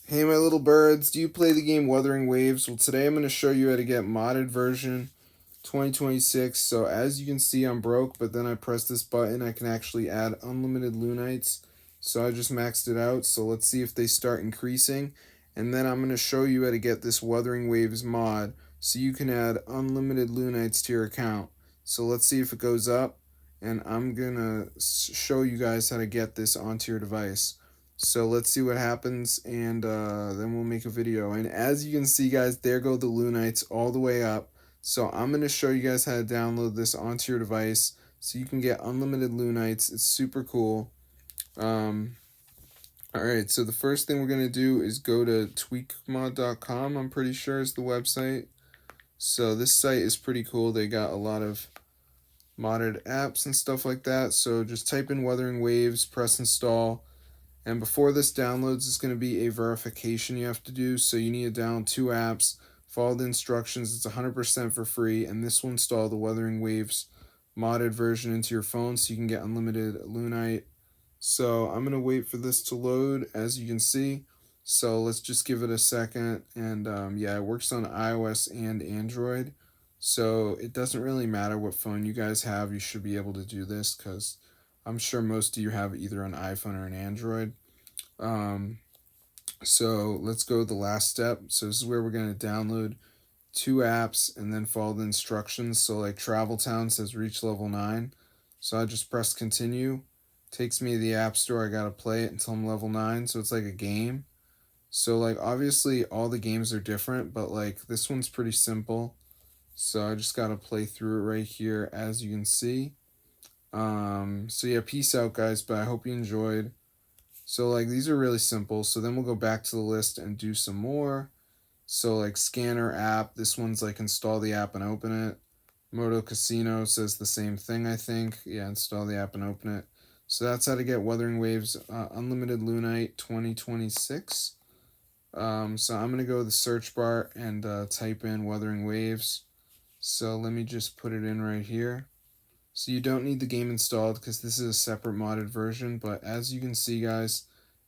Hey my little birds, do you play the game Wuthering Waves? Well, today I'm going to show you how to get modded version 2026. So as you can see, I'm broke, but then I press this button, I can actually add unlimited Lunites. So I just maxed it out, so let's see if they start increasing. And then I'm going to show you how to get this Wuthering Waves mod, so you can add unlimited Lunites to your account. So let's see if it goes up, and I'm going to show you guys how to get this onto your device. So let's see what happens, and then we'll make a video. And as you can see, guys, there go the Lunites all the way up. So I'm going to show you guys how to download this onto your device so you can get unlimited Lunites. It's super cool. Um, Alright, so the first thing we're going to do is go to tweakmod.com, I'm pretty sure is the website. So this site is pretty cool. They got a lot of modded apps and stuff like that. So just type in Wuthering Waves, press install. And before this downloads, it's going to be a verification you have to do. So you need to download 2 apps, follow the instructions. It's 100% for free. And this will install the Wuthering Waves modded version into your phone so you can get unlimited Lunite. So I'm going to wait for this to load, as you can see. So let's just give it a second. And yeah, it works on iOS and Android. So it doesn't really matter what phone you guys have. You should be able to do this because I'm sure most of you have either an iPhone or an Android. Um, so let's go to the last step. So this is where we're going to download 2 apps and then follow the instructions. So like Travel Town says reach level 9. So I just press continue. Takes me to the App Store. I got to play it until I'm level 9. So it's like a game. So like obviously all the games are different, but like this one's pretty simple. So I just got to play through it right here, as you can see. So yeah, peace out guys, but I hope you enjoyed. So like these are really simple. So then we'll go back to the list and do some more. So like scanner app, this one's like install the app and open it. Moto Casino says the same thing, I think. Yeah, install the app and open it. So that's how to get Wuthering Waves Unlimited Lunite 2026. So I'm going to go to the search bar and type in Wuthering Waves. So let me just put it in right here. So you don't need the game installed because this is a separate modded version, but as you can see guys,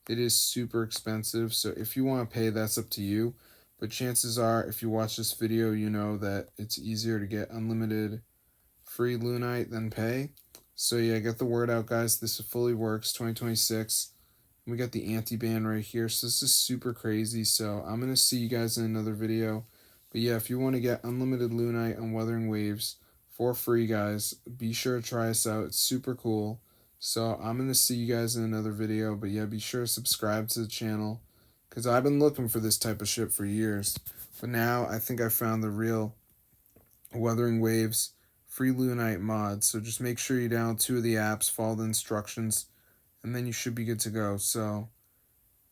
it is super expensive. So if you want to pay, that's up to you. But chances are, if you watch this video, you know that it's easier to get unlimited free Lunite than pay. So yeah, get the word out guys. This fully works, 2026. We got the anti-ban right here. So this is super crazy. So I'm going to see you guys in another video. But yeah, if you want to get unlimited Lunite on Wuthering Waves for free, guys, be sure to try us out. It's super cool. So I'm going to see you guys in another video. But yeah, be sure to subscribe to the channel because I've been looking for this type of shit for years. But now I think I found the real Wuthering Waves free Lunite mod. So just make sure you download 2 of the apps, follow the instructions, and then you should be good to go. So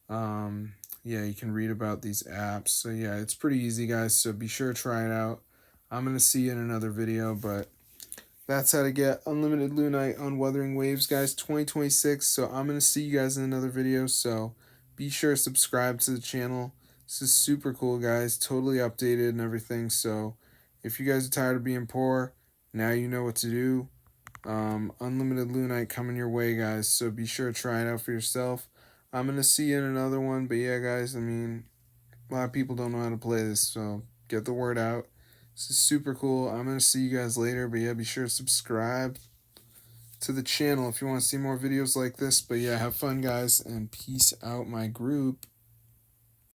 yeah, you can read about these apps. So yeah, it's pretty easy guys, so be sure to try it out. I'm gonna see you in another video, but that's how to get unlimited Lunite on Wuthering Waves guys 2026. So I'm gonna see you guys in another video, so be sure to subscribe to the channel. This is super cool guys, totally updated and everything. So if you guys are tired of being poor, now you know what to do. Unlimited Lunite coming your way, guys. So be sure to try it out for yourself. I'm going to see you in another one. But yeah, guys, I mean, a lot of people don't know how to play this. So get the word out. This is super cool. I'm going to see you guys later. But yeah, be sure to subscribe to the channel if you want to see more videos like this. But yeah, have fun, guys. And peace out, my group.